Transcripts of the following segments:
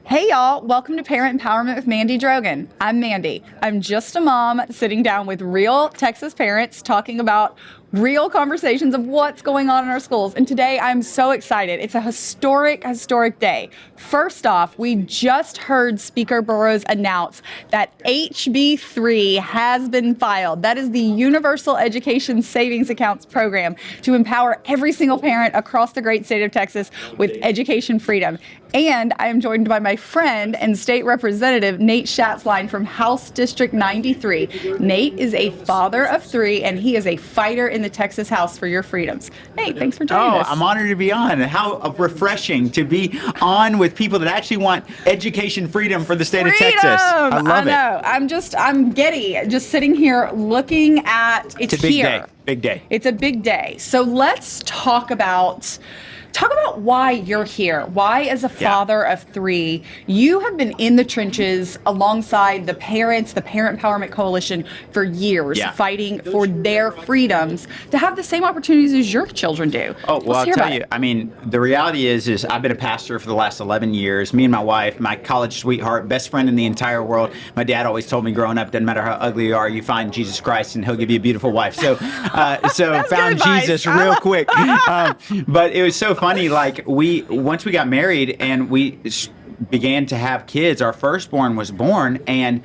Hey y'all, welcome to Parent Empowerment with Mandy Drogin. I'm Mandy. I'm just a mom sitting down with real Texas parents talking about real conversations of what's going on in our schools. And today I'm so excited. It's a historic day. First off, we just heard Speaker Burrows announce that HB 3 has been filed. That is the Universal Education Savings Accounts program to empower every single parent across the great state of Texas with education freedom. And I am joined by my friend and state representative, Nate Schatzline from House District 93. Nate is a father of 3, and he is a fighter in the Texas House for your freedoms. Nate, thanks for joining us. I'm honored to be on. How refreshing to be on with people that actually want education freedom for the state of Texas. I love it. I know. I'm giddy just sitting here looking at it's a big here. Day. Big day. It's a big day. So let's talk about why you're here. Why, as a father of 3, you have been in the trenches alongside the parents, the Parent Empowerment Coalition for years, fighting for their freedoms to have the same opportunities as your children do. Oh, well, I'll tell you, I mean, the reality is I've been a pastor for the last 11 years. Me and my wife, my college sweetheart, best friend in the entire world. My dad always told me growing up, doesn't matter how ugly you are, you find Jesus Christ and he'll give you a beautiful wife. So found Jesus real quick. But it was so funny, like once we got married and we began to have kids, our firstborn was born, and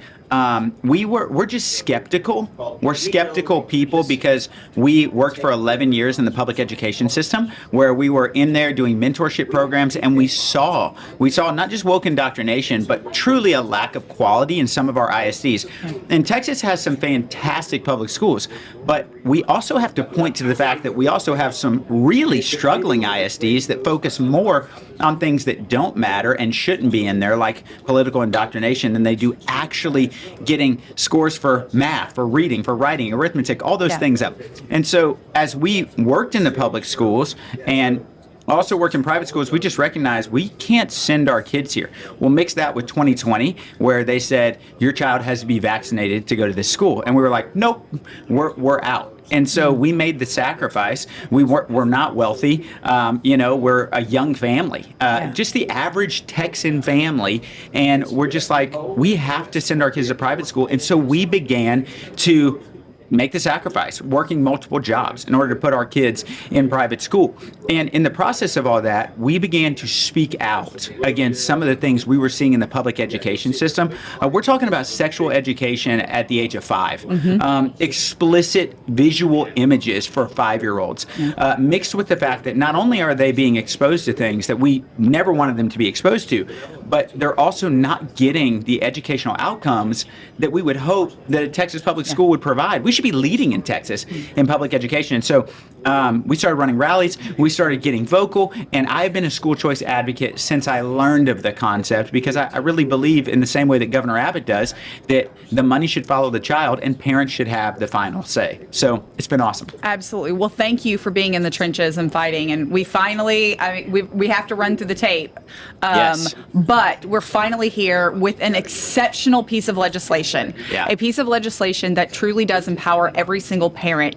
we're just skeptical. We're skeptical people because we worked for 11 years in the public education system where we were in there doing mentorship programs, and we saw not just woke indoctrination, but truly a lack of quality in some of our ISDs. And Texas has some fantastic public schools, but we also have to point to the fact that we also have some really struggling ISDs that focus more on things that don't matter and shouldn't be in there, like political indoctrination, than they do actually getting scores for math, for reading, for writing, arithmetic, all those things up. And so as we worked in the public schools and also worked in private schools, we just recognized we can't send our kids here. We'll mix that with 2020, where they said, your child has to be vaccinated to go to this school. And we were like, nope, we're out. And so we made the sacrifice. We're not wealthy. We're a young family, just the average Texan family. And we're just like, we have to send our kids to private school. And so we began to make the sacrifice, working multiple jobs in order to put our kids in private school. And in the process of all that, we began to speak out against some of the things we were seeing in the public education system. We're talking about sexual education at the age of 5, explicit visual images for 5-year-olds, mixed with the fact that not only are they being exposed to things that we never wanted them to be exposed to, but they're also not getting the educational outcomes that we would hope that a Texas public school would provide. We should be leading in Texas in public education. And so we started running rallies, we started getting vocal, and I've been a school choice advocate since I learned of the concept, because I really believe, in the same way that Governor Abbott does, that the money should follow the child and parents should have the final say. So it's been awesome. Absolutely. Well, thank you for being in the trenches and fighting. And we finally, we have to run through the tape. But we're finally here with an exceptional piece of legislation, a piece of legislation that truly does empower every single parent,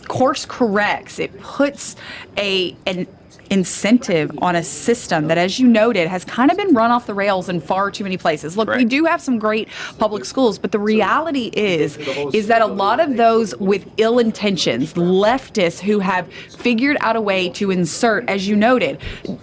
course corrects. It puts an incentive on a system that, as you noted, has kind of been run off the rails in far too many places. Look, we do have some great public schools, but the reality is that a lot of those with ill intentions, leftists who have figured out a way to insert, as you noted,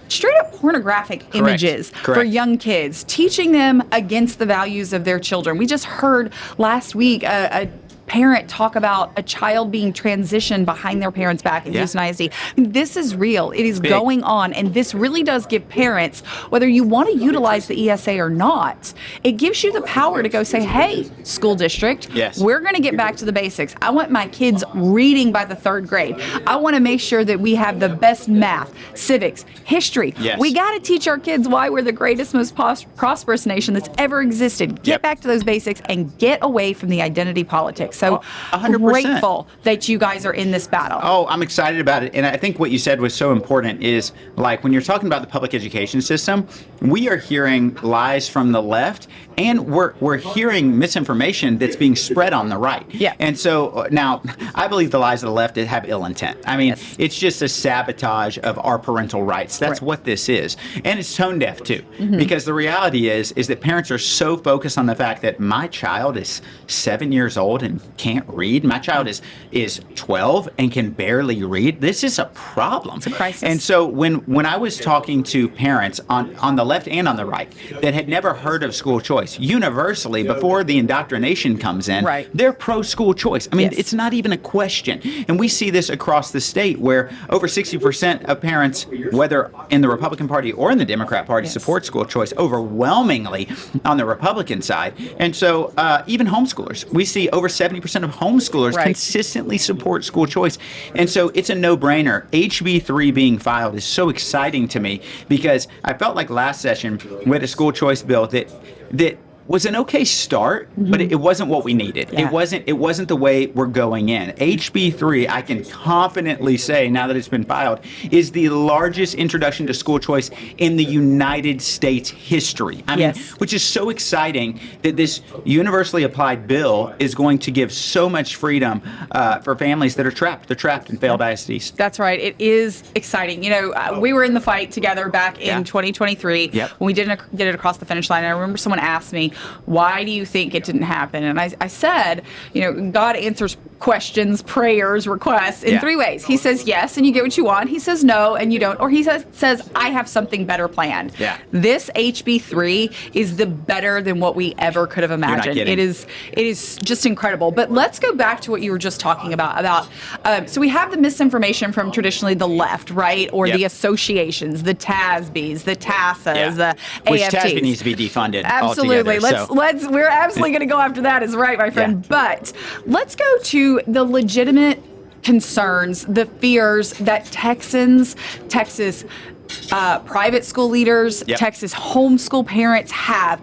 straight up pornographic images for young kids, teaching them against the values of their children. We just heard last week a parent talk about a child being transitioned behind their parents' back in Houston ISD. This is real. It is going on. And this really does give parents, whether you want to utilize the ESA or not, it gives you the power to go say, hey, school district, we're going to get back to the basics. I want my kids reading by the 3rd grade. I want to make sure that we have the best math, civics, history. We got to teach our kids why we're the greatest, most prosperous nation that's ever existed. Get back to those basics and get away from the identity politics. So 100%. grateful that you guys are in this battle. Oh, I'm excited about it. And I think what you said was so important is, like, when you're talking about the public education system, we are hearing lies from the left, and we're hearing misinformation that's being spread on the right. Yeah. And so now, I believe the lies of the left have ill intent. I mean, Yes. it's just a sabotage of our parental rights. That's Right. what this is. And it's tone deaf, too. Because the reality is that parents are so focused on the fact that my child is 7 years old and can't read. My child is 12 and can barely read. This is a problem. It's a crisis. And so when I was talking to parents on the left and on the right that had never heard of school choice, universally, before the indoctrination comes in, Right. they're pro-school choice. I mean, Yes. it's not even a question. And we see this across the state, where over 60% of parents, whether in the Republican Party or in the Democrat Party, Yes. support school choice, overwhelmingly on the Republican side. And so even homeschoolers, we see over 70% of homeschoolers Right. consistently support school choice. And so it's a no-brainer. HB3 being filed is so exciting to me, because I felt like last session we had a school choice bill that was an okay start, but it wasn't what we needed. Yeah. It wasn't the way we're going in. HB3, I can confidently say, now that it's been filed, is the largest introduction to school choice in the United States history. I mean, Yes. which is so exciting that this universally applied bill is going to give so much freedom for families that are trapped. They're trapped in failed ISDs. That's right. It is exciting. You know, we were in the fight together back in Yeah. 2023 Yep. when we didn't get it across the finish line. And I remember someone asked me, why do you think it didn't happen? And I said, you know, God answers questions, prayers, requests in Yeah. 3 ways. He says yes, and you get what you want. He says no, and you don't. Or he says I have something better planned. Yeah. This HB3 is the better than what we ever could have imagined. kidding. It is just incredible. But let's go back to what you were just talking about. So we have the misinformation from traditionally the left, right? Or Yep. the associations, the TASBs, the TASAs, the Which AFTs. TASB needs to be defunded Absolutely. altogether. We're absolutely going to go after that, is right, my friend. Yeah. But let's go to the legitimate concerns, the fears that Texas private school leaders, Yep. Texas homeschool parents have.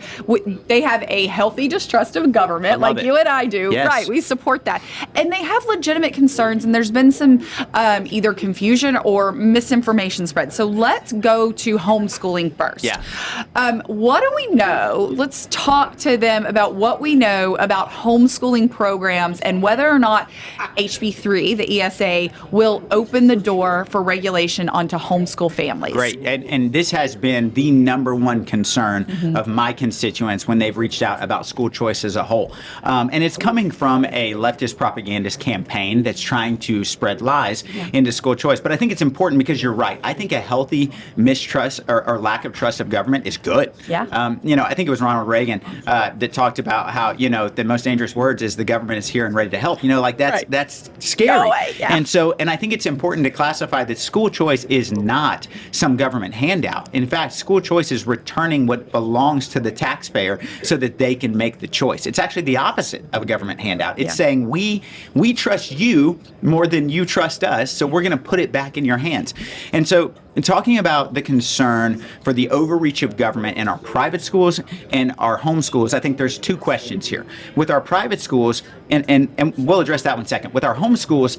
They have a healthy distrust of government, love like it. you and I do. Yes. Right, we support that. And they have legitimate concerns, and there's been some either confusion or misinformation spread. So let's go to homeschooling first. Yeah. What do we know? Let's talk to them about what we know about homeschooling programs and whether or not HB3, the ESA, will open the door for regulation onto homeschool families. Great. And this has been the number one concern of my constituents when they've reached out about school choice as a whole. And it's coming from a leftist propagandist campaign that's trying to spread lies into school choice. But I think it's important because you're right. I think a healthy mistrust or lack of trust of government is good. Yeah. I think it was Ronald Reagan that talked about how, the most dangerous words is the government is here and ready to help. That's scary. Go away. Yeah. And I think it's important to classify that school choice is not some government handout. In fact, school choice is returning what belongs to the taxpayer so that they can make the choice. It's actually the opposite of a government handout. It's saying we trust you more than you trust us, so we're going to put it back in your hands. And so, in talking about the concern for the overreach of government in our private schools and our homeschools, I think there's two questions here. With our private schools, and we'll address that one second. With our homeschools,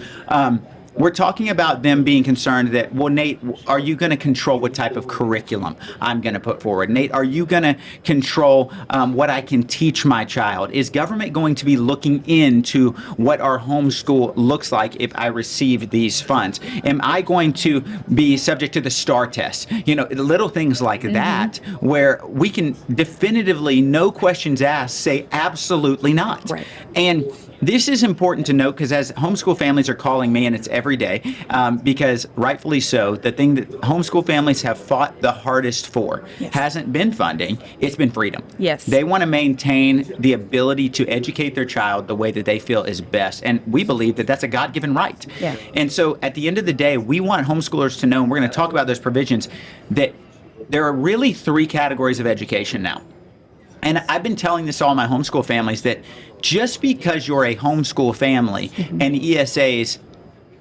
we're talking about them being concerned that, well, Nate, are you going to control what type of curriculum I'm going to put forward? Nate, are you going to control what I can teach my child? Is government going to be looking into what our homeschool looks like if I receive these funds? Am I going to be subject to the STAR test? Little things like that, where we can definitively, no questions asked, say absolutely not. Right. And this is important to note because as homeschool families are calling me, and it's every day, because rightfully so, the thing that homeschool families have fought the hardest for hasn't been funding, it's been freedom. Yes. They want to maintain the ability to educate their child the way that they feel is best. And we believe that that's a God-given right. Yeah. And so at the end of the day, we want homeschoolers to know, and we're going to talk about those provisions, that there are really three categories of education now. And I've been telling this to all my homeschool families that just because you're a homeschool family and ESAs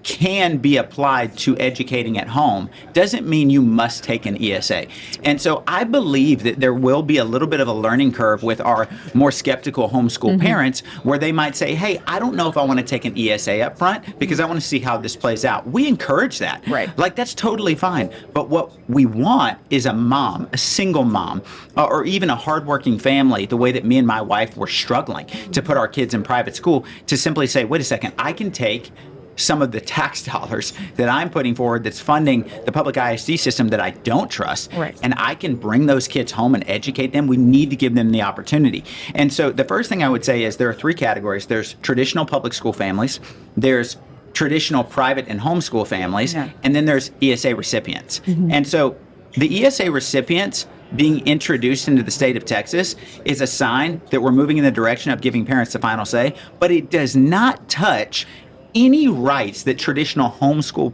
can be applied to educating at home doesn't mean you must take an ESA. And so I believe that there will be a little bit of a learning curve with our more skeptical homeschool parents where they might say, hey, I don't know if I want to take an ESA up front because I want to see how this plays out. We encourage that. Right. Like, that's totally fine. But what we want is a mom, a single mom, or even a hardworking family, the way that me and my wife were struggling to put our kids in private school, to simply say, wait a second, I can take some of the tax dollars that I'm putting forward that's funding the public ISD system that I don't trust, right, and I can bring those kids home and educate them. We need to give them the opportunity. And so the first thing I would say is there are three categories. There's traditional public school families, there's traditional private and homeschool families, and then there's ESA recipients. And so the ESA recipients being introduced into the state of Texas is a sign that we're moving in the direction of giving parents the final say, but it does not touch any rights that traditional homeschool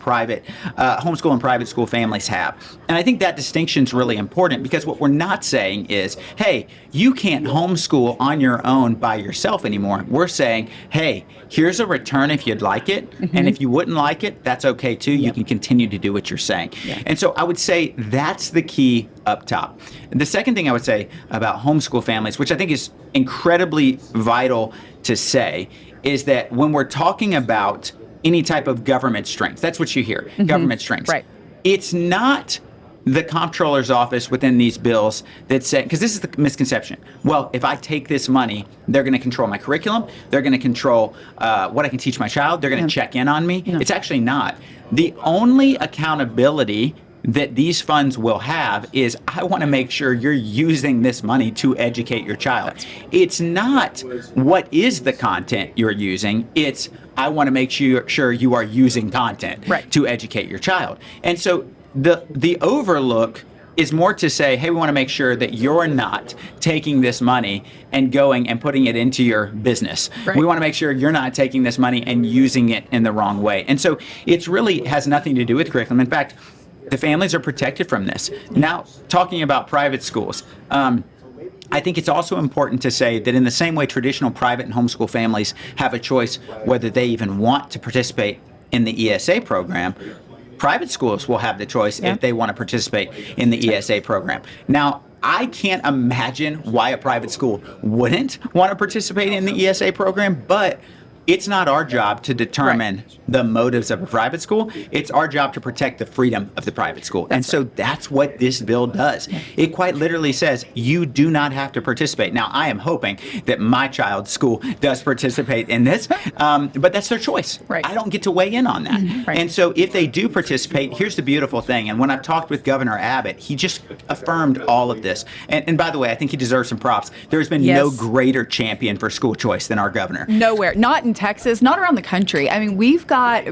and private school families have. And I think that distinction is really important, because what we're not saying is, hey, you can't homeschool on your own by yourself anymore. We're saying, hey, here's a return if you'd like it. And if you wouldn't like it, that's okay too. You can continue to do what you're saying. And so I would say that's the key up top. The second thing I would say about homeschool families, which I think is incredibly vital to say, is that when we're talking about any type of government strength, that's what you hear, government strengths. Right. It's not the comptroller's office within these bills that say, because this is the misconception, well, if I take this money, they're going to control my curriculum, they're going to control what I can teach my child, they're going to check in on me. It's actually not. The only accountability that these funds will have is, I want to make sure you're using this money to educate your child. It's not what is the content you're using, it's I want to make sure you are using content to educate your child. And so the overlook is more to say, hey, we want to make sure that you're not taking this money and going and putting it into your business. We want to make sure you're not taking this money and using it in the wrong way. And so it really has nothing to do with curriculum. In fact, the families are protected from this. Now, talking about private schools, I think it's also important to say that in the same way traditional private and homeschool families have a choice whether they even want to participate in the ESA program, private schools will have the choice if they want to participate in the ESA program. Now, I can't imagine why a private school wouldn't want to participate in the ESA program, but it's not our job to determine the motives of a private school. It's our job to protect the freedom of the private school. And so that's what this bill does. It quite literally says you do not have to participate. Now, I am hoping that my child's school does participate in this, but that's their choice. I don't get to weigh in on that. And so if they do participate, here's the beautiful thing. And when I've talked with Governor Abbott, he just affirmed all of this. And by the way, I think he deserves some props. There's been no greater champion for school choice than our governor. Nowhere. Not in Texas, not around the country. I mean, we've got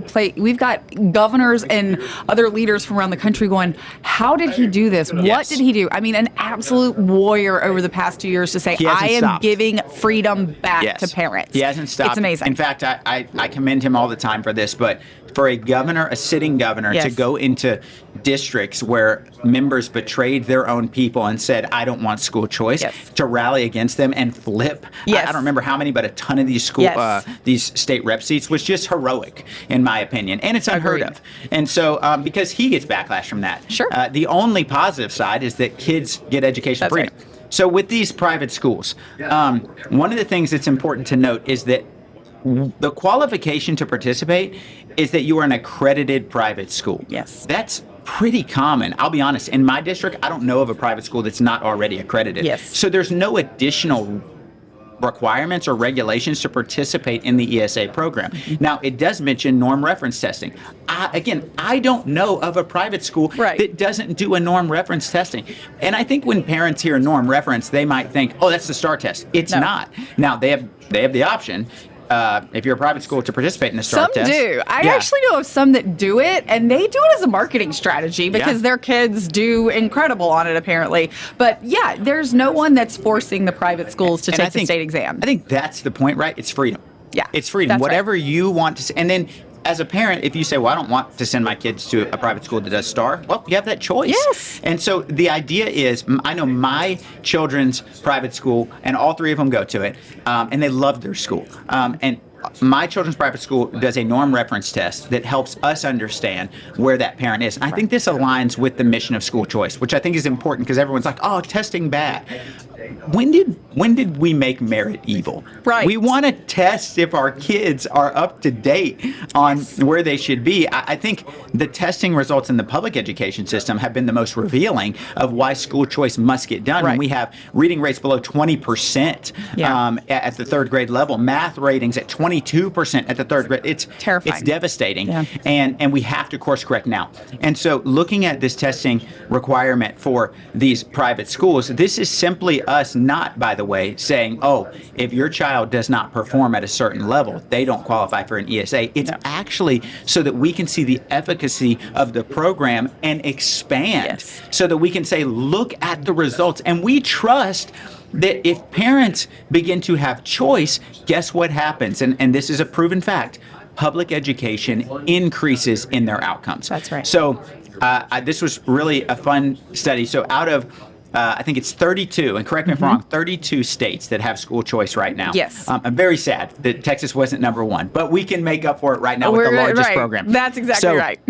governors and other leaders from around the country going, how did he do this? What did he do? I mean, an absolute warrior over the past 2 years to say, I am giving freedom back to parents. He hasn't stopped. It's amazing. In fact, I commend him all the time for this, but for a governor, a sitting governor, to go into districts where members betrayed their own people and said, I don't want school choice, to rally against them and flip. I don't remember how many, but a ton of these these state rep seats was just heroic, in my opinion. And it's unheard of. And so, because he gets backlash from that. The only positive side is that kids get educational freedom. So with these private schools, one of the things that's important to note is that the qualification to participate is that you are an accredited private school. That's pretty common. I'll be honest, in my district, I don't know of a private school that's not already accredited. So there's no additional requirements or regulations to participate in the ESA program. Now, it does mention norm reference testing. I don't know of a private school that doesn't do a norm reference testing. And I think when parents hear norm reference, they might think, oh, that's the STAR test. It's not. Now, they have the option, if you're a private school, to participate in the STAR test. Some do. I actually know of some that do it, and they do it as a marketing strategy because their kids do incredible on it, apparently. But yeah, there's no one that's forcing the private schools to take the state exam. I think that's the point, right? It's freedom. It's freedom. Whatever you want to say. And then as a parent, if you say, well, I don't want to send my kids to a private school that does STAR, well, you have that choice. And so the idea is, I know my children's private school, and all three of them go to it, and they love their school. And my children's private school does a norm reference test that helps us understand where that parent is. And I think this aligns with the mission of school choice, which I think is important because everyone's like, oh, testing bad. When did we make merit evil? Right. We want to test if our kids are up to date on where they should be. I think the testing results in the public education system have been the most revealing of why school choice must get done. When we have reading rates below 20% at the third grade level, math ratings at 22% at the third grade. It's terrifying. It's devastating. Yeah. And we have to course correct now. And so looking at this testing requirement for these private schools, this is simply us not, by the way, saying, oh, if your child does not perform at a certain level, they don't qualify for an ESA. It's actually so that we can see the efficacy of the program and expand so that we can say, look at the results. And we trust that if parents begin to have choice, guess what happens? And this is a proven fact. Public education increases in their outcomes. That's right. So this was really a fun study. So out of I think it's 32, and correct me if I'm wrong, 32 states that have school choice right now. Yes. I'm very sad that Texas wasn't number one, but we can make up for it right now with the largest program. That's exactly right.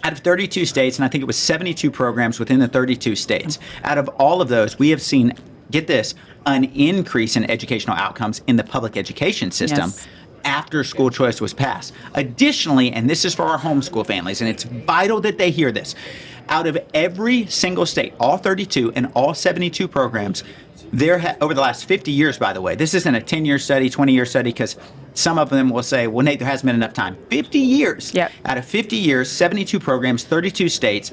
Out of 32 states, and I think it was 72 programs within the 32 states, out of all of those, we have seen, get this, an increase in educational outcomes in the public education system after school choice was passed. Additionally, and this is for our homeschool families, and it's vital that they hear this, out of every single state, all 32 and all 72 programs, over the last 50 years, by the way, this isn't a 10-year study, 20-year study, because some of them will say, well, Nate, there hasn't been enough time. 50 years. Yep. Out of 50 years, 72 programs, 32 states,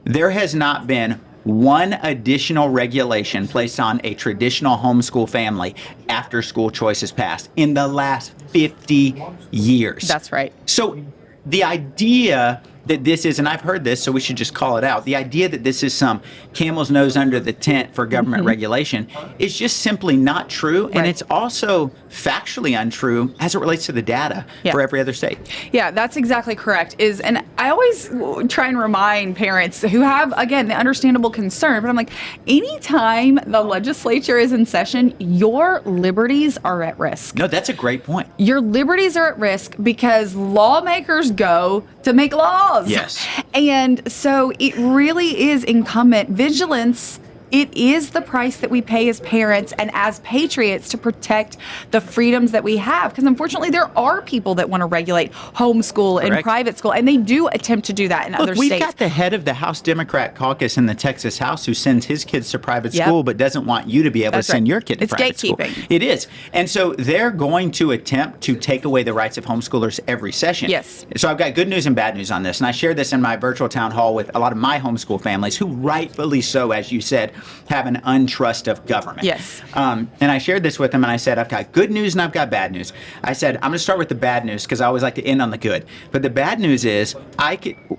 there has not been one additional regulation placed on a traditional homeschool family after school choice is passed in the last 50 years. That's right. So the idea that this is, and I've heard this, so we should just call it out, the idea that this is some camel's nose under the tent for government regulation is just simply not true, and it's also factually untrue as it relates to the data for every other state. Yeah, that's exactly correct. And I always try and remind parents who have, again, the understandable concern, but I'm like, anytime the legislature is in session, your liberties are at risk. No, that's a great point. Your liberties are at risk because lawmakers go to make laws. Yes. And so it really is incumbent vigilance. It is the price that we pay as parents and as patriots to protect the freedoms that we have. Because unfortunately, there are people that want to regulate homeschool and private school, and they do attempt to do that in other states. We've got the head of the House Democrat caucus in the Texas House who sends his kids to private school but doesn't want you to be able to send your kid to private school. It's gatekeeping. It is. And so they're going to attempt to take away the rights of homeschoolers every session. Yes. So I've got good news and bad news on this. And I shared this in my virtual town hall with a lot of my homeschool families who rightfully so, as you said, have an untrust of government. Yes. And I shared this with them, and I said, I've got good news and I've got bad news. I said, I'm going to start with the bad news because I always like to end on the good. But the bad news is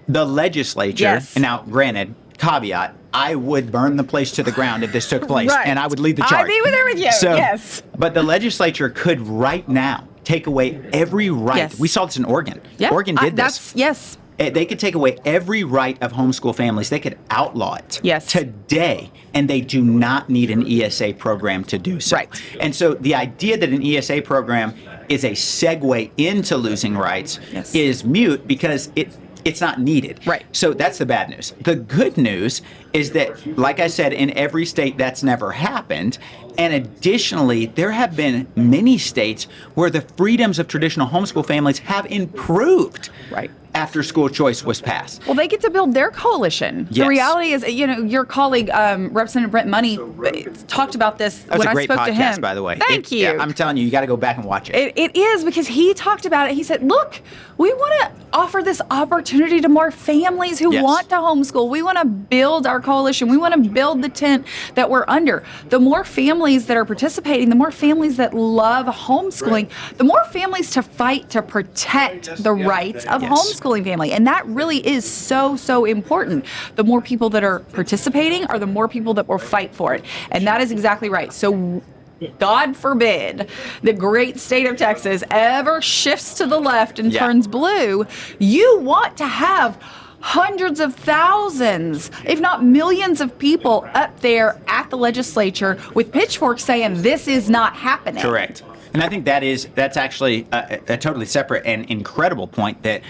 the legislature, and now granted, caveat, I would burn the place to the ground if this took place, and I would lead the charge. I'd be there with you, yes. But the legislature could right now take away every right. Yes. We saw this in Oregon. Yeah. Oregon did this. Yes. They could take away every right of homeschool families. They could outlaw it today, and they do not need an ESA program to do so. Right. And so the idea that an ESA program is a segue into losing rights is mute because it's not needed. Right. So that's the bad news. The good news is that, like I said, in every state that's never happened. And additionally, there have been many states where the freedoms of traditional homeschool families have improved. Right. After school choice was passed. Well, they get to build their coalition. Yes. The reality is, your colleague, Representative Brent Money, talked about this when I spoke to him. That was a great podcast, by the way. Thank you. Yeah, I'm telling you got to go back and watch it. It is, because he talked about it. He said, look, we want to offer this opportunity to more families who want to homeschool. We want to build our coalition. We want to build the tent that we're under. The more families that are participating, the more families that love homeschooling, the more families to fight to protect the rights of homeschooling family. And that really is so, so important. The more people that are participating are the more people that will fight for it. And that is exactly right. So God forbid the great state of Texas ever shifts to the left and turns blue. You want to have hundreds of thousands, if not millions of people up there at the legislature with pitchforks saying this is not happening. Correct. And I think that's actually a totally separate and incredible point that,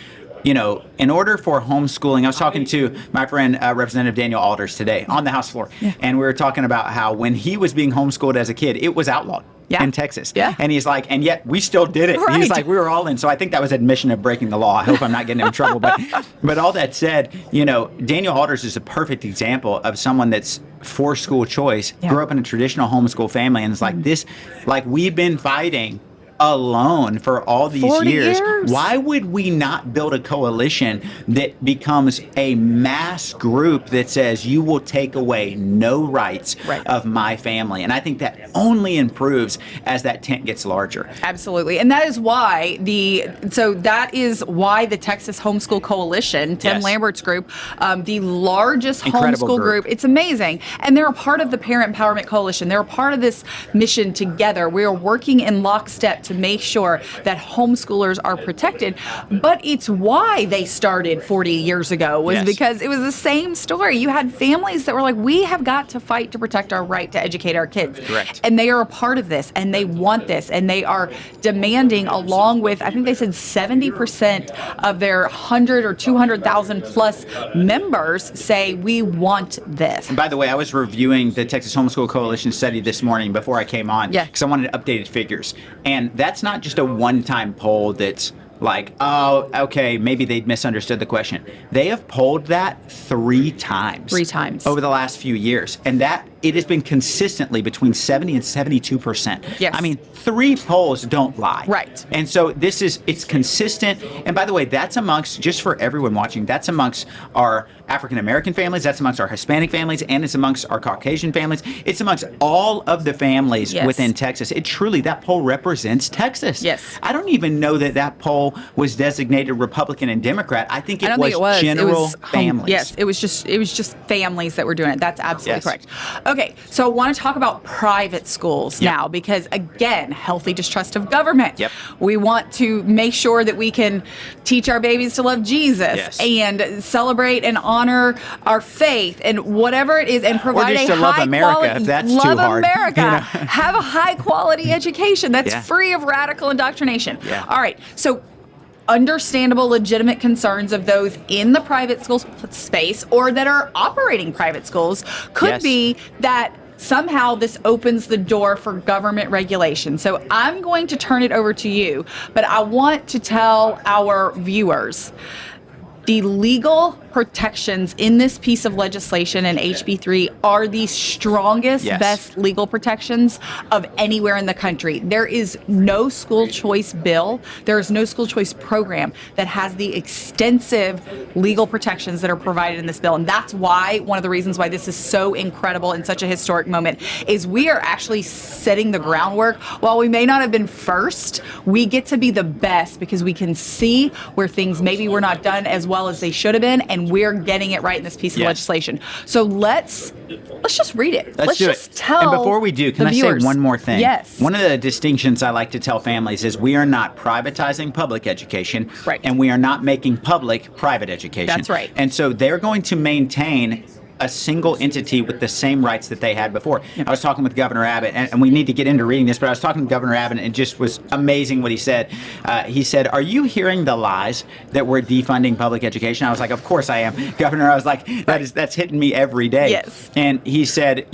in order for homeschooling, I was talking to my friend Representative Daniel Alders today on the House floor, and we were talking about how when he was being homeschooled as a kid, it was outlawed. In Texas. And he's like, and yet we still did it. Right. He's like, we were all in. So I think that was admission of breaking the law. I hope I'm not getting him in trouble. But all that said, Daniel Alders is a perfect example of someone that's for school choice, grew up in a traditional homeschool family, and it's like this, like we've been fighting alone for all these 40 years. Why would we not build a coalition that becomes a mass group that says you will take away no rights of my family? And I think that only improves as that tent gets larger. Absolutely. And that is why the Texas Homeschool Coalition, Tim Lambert's group, the largest Incredible homeschool group. It's amazing. And they're a part of the Parent Empowerment Coalition. They're a part of this mission together. We are working in lockstep to make sure that homeschoolers are protected. But it's why they started 40 years ago, was because it was the same story. You had families that were like, we have got to fight to protect our right to educate our kids. Correct. And they are a part of this, and they want this, and they are demanding, along with, I think they said 70% of their 100 or 200,000 plus members say, we want this. And by the way, I was reviewing the Texas Homeschool Coalition study this morning before I came on, because I wanted updated figures. And that's not just a one-time poll that's like, oh, okay, maybe they misunderstood the question. They have polled that 3 times. 3 times. Over the last few years. And that it has been consistently between 70 and 72%. Yes. I mean, 3 polls don't lie. Right. And so it's consistent. And by the way, that's amongst, just for everyone watching, that's amongst our African American families, that's amongst our Hispanic families, and it's amongst our Caucasian families. It's amongst all of the families within Texas. It truly, that poll represents Texas. Yes. I don't even know that poll was designated Republican and Democrat. I think it was general families. Yes, it was just families that were doing it. That's absolutely correct. Okay, so I want to talk about private schools now, because again, healthy distrust of government. We want to make sure that we can teach our babies to love Jesus and celebrate and honor our faith and whatever it is, and provide or just a to love high America, quality, if that's love too hard. America, have a high quality education that's free of radical indoctrination. All right, so understandable, legitimate concerns of those in the private school space or that are operating private schools could be that somehow this opens the door for government regulation. So I'm going to turn it over to you, but I want to tell our viewers the legal protections in this piece of legislation in HB3 are the strongest, best legal protections of anywhere in the country. There is no school choice bill, there is no school choice program that has the extensive legal protections that are provided in this bill. And that's why, one of the reasons why this is so incredible and such a historic moment, is we are actually setting the groundwork. While we may not have been first, we get to be the best because we can see where things maybe were not done as well as they should have been, and we're getting it right in this piece of legislation. So let's just read it. Let's just tell. And before we do, can I say one more thing? Yes. One of the distinctions I like to tell families is we are not privatizing public education, and we are not making public private education. That's right. And so they're going to maintain a single entity with the same rights that they had before. I was talking with Governor Abbott, and we need to get into reading this, but I was talking to Governor Abbott, and it just was amazing what he said. He said, are you hearing the lies that we're defunding public education? I was like, of course I am, Governor. I was like, that's hitting me every day. Yes. And he said,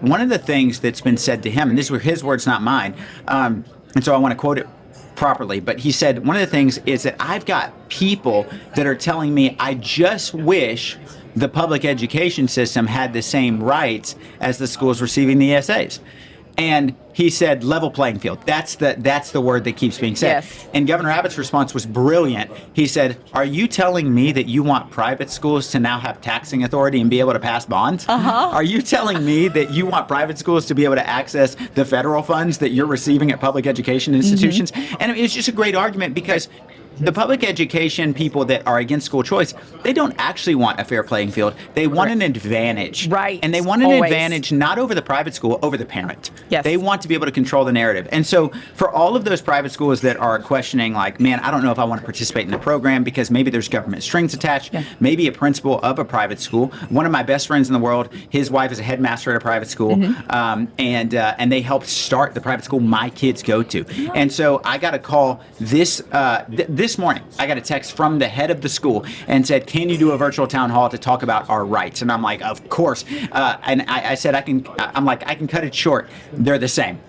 one of the things that's been said to him, and these were his words, not mine, and so I want to quote it properly, but he said, one of the things is that I've got people that are telling me, I just wish the public education system had the same rights as the schools receiving the ESAs. And he said level playing field. That's the word that keeps being said. Yes. And Governor Abbott's response was brilliant. He said, are you telling me that you want private schools to now have taxing authority and be able to pass bonds? Are you telling me that you want private schools to be able to access the federal funds that you're receiving at public education institutions? And it was just a great argument because the public education people that are against school choice, they don't actually want a fair playing field. They want an advantage. Right. And they want an Always. advantage not over the private school, over the parent. Yes. They want to be able to control the narrative. And so for all of those private schools that are questioning, like, man, I don't know if I want to participate in the program because maybe there's government strings attached, maybe a principal of a private school. One of my best friends in the world, his wife is a headmaster at a private school, and they helped start the private school my kids go to. And so I got a call this morning. I got a text from the head of the school and said, can you do a virtual town hall to talk about our rights? And I'm like, of course. And I said, I can cut it short. They're the same.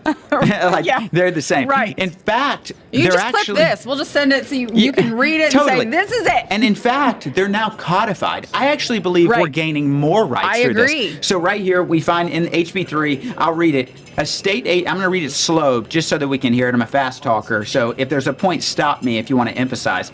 They're the same. Right. In fact, You they're just actually clip this. We'll just send it so you can read it totally. and say, this is it. And in fact, they're now codified. I actually believe we're gaining more rights I through agree. this. So right here, we find in HB 3, I'll read it, I'm going to read it slow just so that we can hear it. I'm a fast talker. So if there's a point, stop me if you want to emphasize.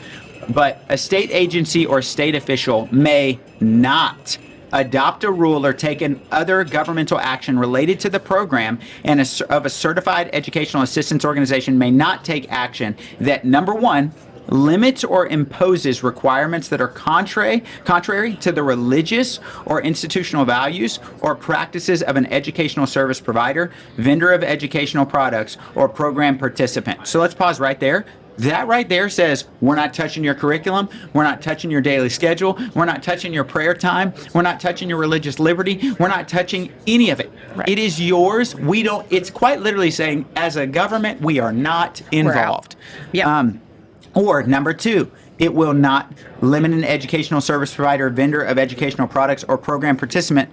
But a state agency or state official may not adopt a rule or take other governmental action related to the program, and of a certified educational assistance organization may not take action that, number one, limits or imposes requirements that are contrary to the religious or institutional values or practices of an educational service provider, vendor of educational products, or program participant. So let's pause right there. That right there says, we're not touching your curriculum, we're not touching your daily schedule, we're not touching your prayer time, we're not touching your religious liberty, we're not touching any of it. Right. It is yours. It's quite literally saying, as a government, we are not involved. Or number two, it will not limit an educational service provider, vendor of educational products, or program participant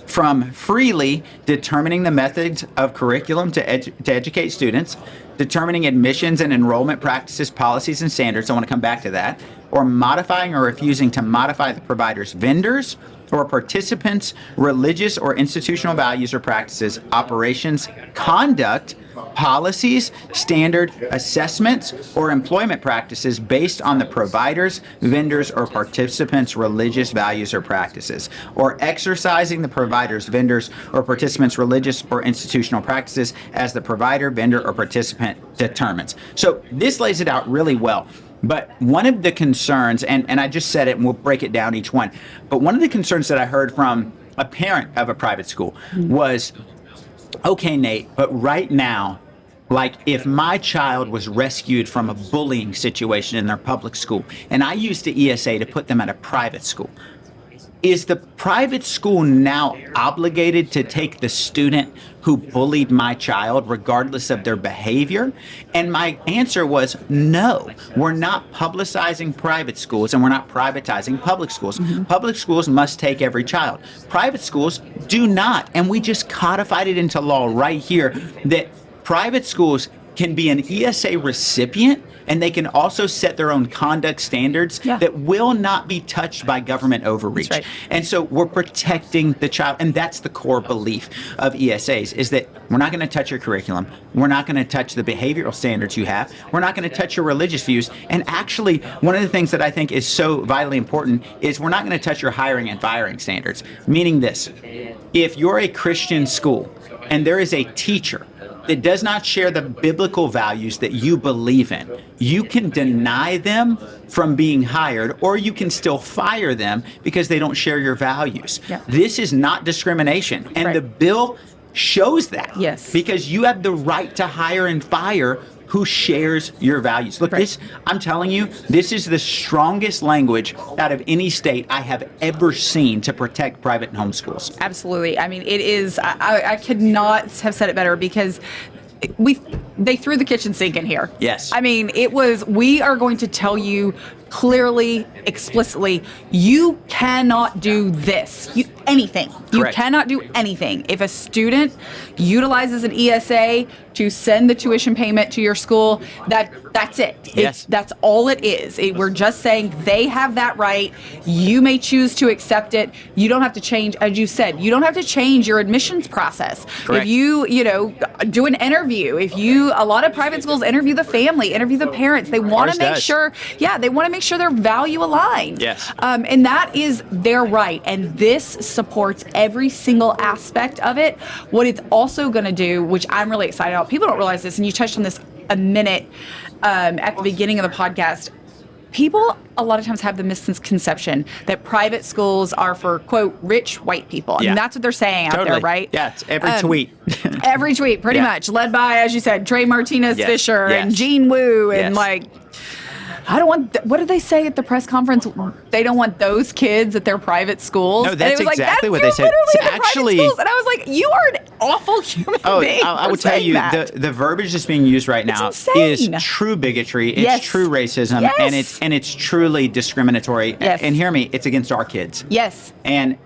from freely determining the methods of curriculum to educate students, determining admissions and enrollment practices, policies, and standards. I want to come back to that. Or modifying or refusing to modify the provider's vendors or participants' religious or institutional values or practices, operations, conduct, policies, standard assessments, or employment practices based on the provider's, vendors, or participants' religious values or practices, or exercising the provider's, vendors, or participants' religious or institutional practices as the provider, vendor, or participant determines. So this lays it out really well. But one of the concerns, and I just said it and we'll break it down each one, but one of the concerns that I heard from a parent of a private school was, okay, Nate, but right now, like if my child was rescued from a bullying situation in their public school and I used the ESA to put them at a private school, is the private school now obligated to take the student who bullied my child regardless of their behavior? And my answer was no. We're not publicizing private schools and we're not privatizing public schools. Public schools must take every child. Private schools do not. And we just codified it into law right here that private schools can be an ESA recipient, and they can also set their own conduct standards that will not be touched by government overreach. Right. And so we're protecting the child, and that's the core belief of ESAs, is that we're not going to touch your curriculum, we're not going to touch the behavioral standards you have, we're not going to touch your religious views, and actually, one of the things that I think is so vitally important is we're not going to touch your hiring and firing standards, meaning this: if you're a Christian school and there is a teacher that does not share the biblical values that you believe in, you can deny them from being hired, or you can still fire them because they don't share your values. This is not discrimination. And the bill shows that. Yes. Because you have the right to hire and fire who shares your values. Look, this, I'm telling you, this is the strongest language out of any state I have ever seen to protect private and home schools. Absolutely. I mean, it is, I could not have said it better, because they threw the kitchen sink in here. Yes. I mean, we are going to tell you clearly, explicitly, you cannot do this. Anything. You cannot do anything. If a student utilizes an ESA to send the tuition payment to your school, that's it. Yes. That's all it is. We're just saying they have that right. You may choose to accept it. You don't have to change, as you said, you don't have to change your admissions process. Correct. If you do an interview, a lot of private schools interview the family, interview the parents. They want to make sure, they want to make sure they're value aligned. Yes. And that is their right. And this supports every single aspect of it. What it's also going to do, which I'm really excited about, people don't realize this, and you touched on this a minute at the beginning of the podcast, people a lot of times have the misconception that private schools are for, quote, rich white people. I mean, that's what they're saying out there, right? Yeah, it's every tweet. Every tweet, pretty much, led by, as you said, Trey Martinez Fisher and Jean Wu and like, I don't want, what did they say at the press conference? They don't want those kids at their private schools. No, that's exactly what they said. It's actually, and I was like, you are an awful human being. I will tell you, the verbiage that's being used right now is true bigotry. It's true racism, and it's truly discriminatory. And hear me, it's against our kids. Yes. And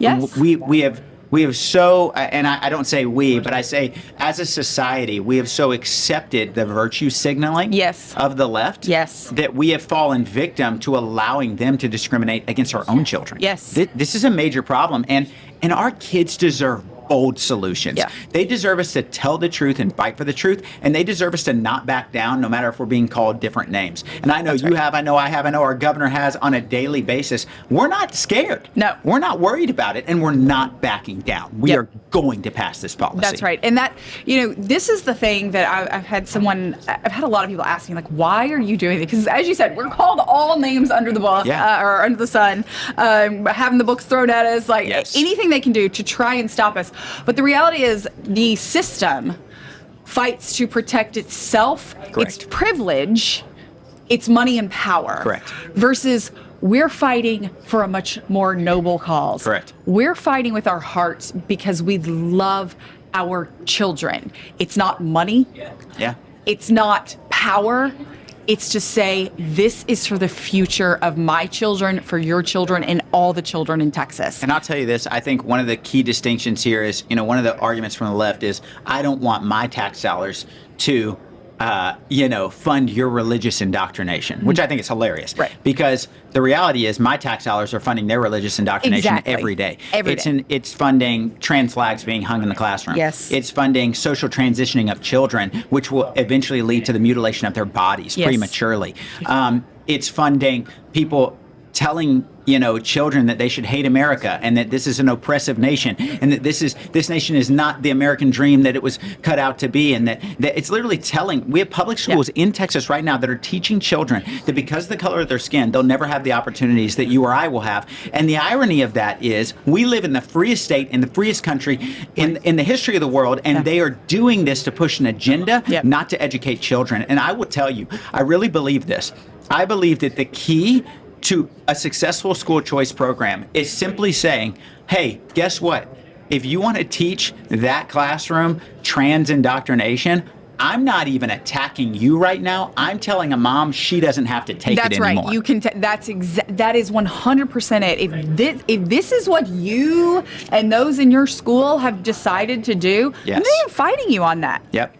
we have so, and I don't say we, but I say as a society, we have so accepted the virtue signaling of the left that we have fallen victim to allowing them to discriminate against our own children. Yes. This is a major problem, and our kids deserve bold solutions. Yeah. They deserve us to tell the truth and fight for the truth, and they deserve us to not back down no matter if we're being called different names. And I know you have, I know I have, I know our governor has on a daily basis. We're not scared. No. We're not worried about it, and we're not backing down. We are going to pass this policy. That's right. And that, you know, this is the thing that I've had a lot of people ask me, like, why are you doing it? Because as you said, we're called all names under the book or under the sun, having the books thrown at us, like anything they can do to try and stop us. But the reality is the system fights to protect itself, its privilege, its money and power. Correct. Versus we're fighting for a much more noble cause. Correct. We're fighting with our hearts because we love our children. It's not money. Yeah. It's not power. It's to say, this is for the future of my children, for your children, and all the children in Texas. And I'll tell you this, I think one of the key distinctions here is, you know, one of the arguments from the left is, I don't want my tax dollars to, fund your religious indoctrination, which I think is hilarious. Right. Because the reality is my tax dollars are funding their religious indoctrination every day. It's funding trans flags being hung in the classroom. Yes. It's funding social transitioning of children, which will eventually lead to the mutilation of their bodies prematurely. It's funding people telling children that they should hate America and that this is an oppressive nation and that this nation is not the American dream that it was cut out to be, and that it's literally telling. We have public schools in Texas right now that are teaching children that because of the color of their skin, they'll never have the opportunities that you or I will have. And the irony of that is we live in the freest state, in the freest country in the history of the world, and they are doing this to push an agenda, not to educate children. And I will tell you, I really believe this. I believe that the key to a successful school choice program is simply saying, hey, guess what? If you want to teach that classroom trans indoctrination, I'm not even attacking you right now. I'm telling a mom she doesn't have to take it anymore. That's right. You can. That is 100% it. If this is what you and those in your school have decided to do, then I'm fighting you on that. Yep.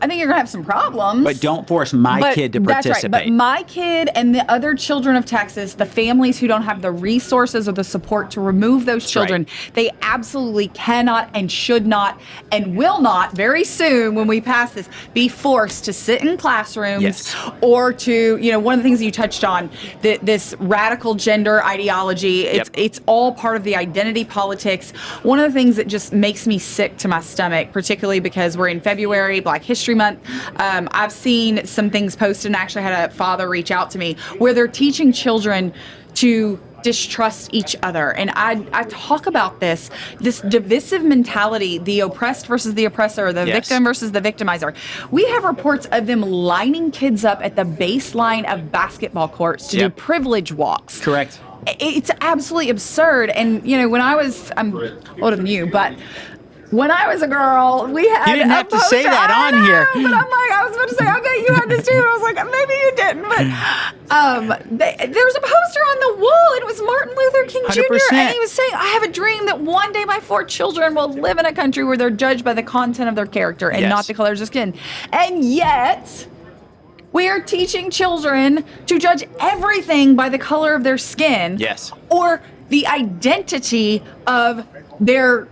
I think you're going to have some problems. But don't force my kid to participate. That's right. But my kid and the other children of Texas, the families who don't have the resources or the support to remove those children, they absolutely cannot and should not and will not very soon when we pass this be forced to sit in classrooms or to, one of the things that you touched on, this radical gender ideology. It's all part of the identity politics. One of the things that just makes me sick to my stomach, particularly because we're in February, Black History Month. I've seen some things posted, and actually had a father reach out to me where they're teaching children to distrust each other. And I talk about this divisive mentality, the oppressed versus the oppressor, the victim versus the victimizer. We have reports of them lining kids up at the baseline of basketball courts to do privilege walks. Correct. It's absolutely absurd. And, when I'm older than you, but when I was a girl, we had. You didn't have to say that on here. But I'm like, I was about to say, I bet you had this too. And I was like, maybe you didn't. But there was a poster on the wall, and it was Martin Luther King 100%. Jr. And he was saying, I have a dream that one day my 4 children will live in a country where they're judged by the content of their character and not the color of their skin. And yet, we are teaching children to judge everything by the color of their skin. Yes. Or the identity of their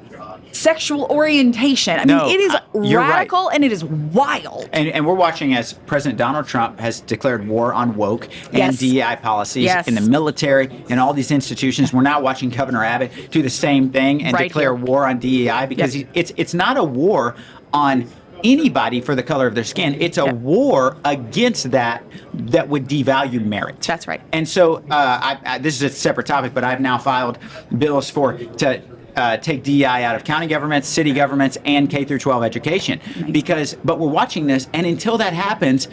sexual orientation. I mean, it is radical and it is wild. And we're watching as President Donald Trump has declared war on woke and DEI policies in the military and all these institutions. We're now watching Governor Abbott do the same thing and declare war on DEI because it's not a war on anybody for the color of their skin. It's a war against that would devalue merit. That's right. And so this is a separate topic, but I've now filed bills to take DEI out of county governments, city governments, and K through 12 education. But we're watching this, and until that happens,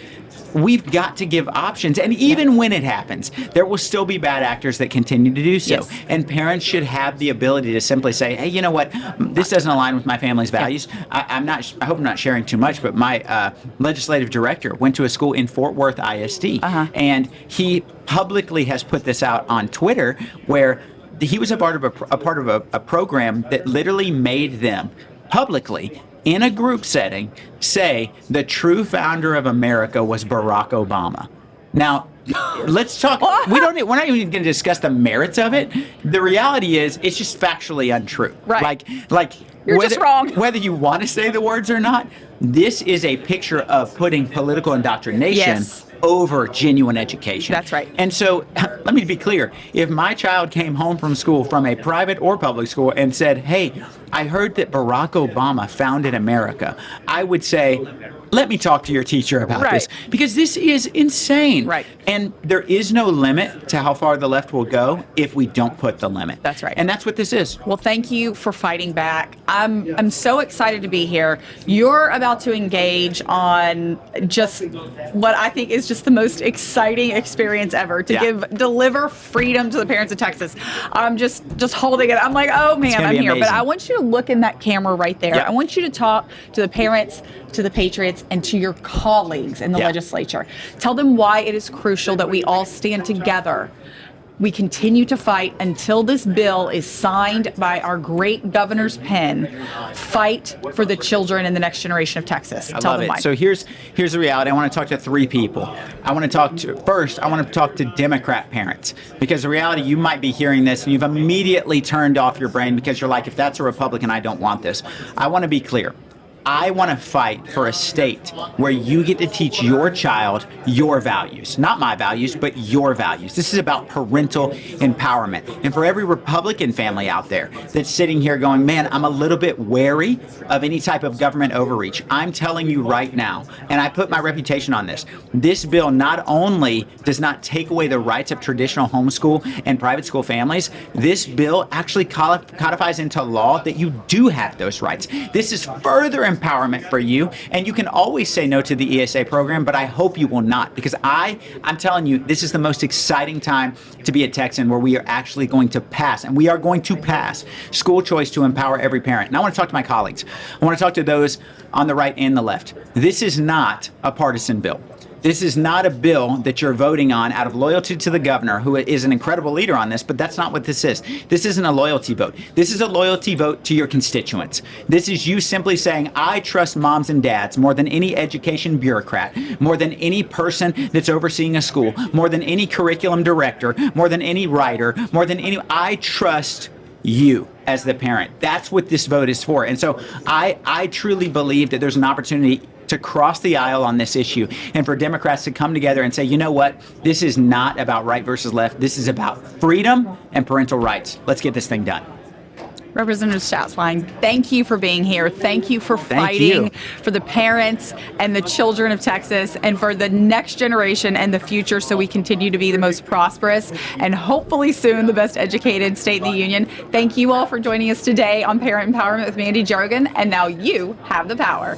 we've got to give options. And even when it happens, there will still be bad actors that continue to do so. Yes. And parents should have the ability to simply say, hey, you know what? This doesn't align with my family's values. I hope I'm not sharing too much, but my legislative director went to a school in Fort Worth ISD. And he publicly has put this out on Twitter, where he was a part of a program that literally made them publicly, in a group setting, say the true founder of America was Barack Obama. Now, let's talk. We're not even going to discuss the merits of it. The reality is, it's just factually untrue. Right. Like You're just wrong. Whether you want to say the words or not, this is a picture of putting political indoctrination over genuine education. That's right. And so, let me be clear. If my child came home from school, from a private or public school, and said, hey, I heard that Barack Obama founded America, I would say, let me talk to your teacher about this, because this is insane. Right. And there is no limit to how far the left will go if we don't put the limit. That's right. And that's what this is. Well, thank you for fighting back. I'm so excited to be here. You're about to engage on just what I think is just the most exciting experience ever, to deliver freedom to the parents of Texas. I'm just holding it. I'm like, oh man, I'm here. But I want you to look in that camera right there. I want you to talk to the parents, to the patriots, and to your colleagues in the legislature. Tell them why it is crucial that we all stand together. We continue to fight until this bill is signed by our great governor's pen. Fight for the children and the next generation of Texas. Tell them why. So here's the reality. I want to talk to three people. I want to talk to Democrat parents, because the reality, you might be hearing this and you've immediately turned off your brain because you're like, if that's a Republican, I don't want this. I want to be clear. I want to fight for a state where you get to teach your child your values. Not my values, but your values. This is about parental empowerment. And for every Republican family out there that's sitting here going, man, I'm a little bit wary of any type of government overreach, I'm telling you right now, and I put my reputation on this bill not only does not take away the rights of traditional homeschool and private school families, this bill actually codifies into law that you do have those rights. This is further empowerment for you, and you can always say no to the ESA program, but I hope you will not, because I'm telling you, this is the most exciting time to be a Texan, where we are actually going to pass, and we are going to pass school choice to empower every parent. And I want to talk to my colleagues. I want to talk to those on the right and the left. This is not a partisan bill. This is not a bill that you're voting on out of loyalty to the governor, who is an incredible leader on this, but that's not what this is. This isn't a loyalty vote. This is a loyalty vote to your constituents. This is you simply saying, I trust moms and dads more than any education bureaucrat, more than any person that's overseeing a school, more than any curriculum director, more than any writer, I trust you as the parent. That's what this vote is for. And so I truly believe that there's an opportunity to cross the aisle on this issue, and for Democrats to come together and say, you know what, this is not about right versus left. This is about freedom and parental rights. Let's get this thing done. Representative Schatzline, thank you for being here. Thank you for fighting for the parents and the children of Texas, and for the next generation and the future, so we continue to be the most prosperous and hopefully soon the best educated state in the union. Thank you all for joining us today on Parent Empowerment with Mandy Drogin, and now you have the power.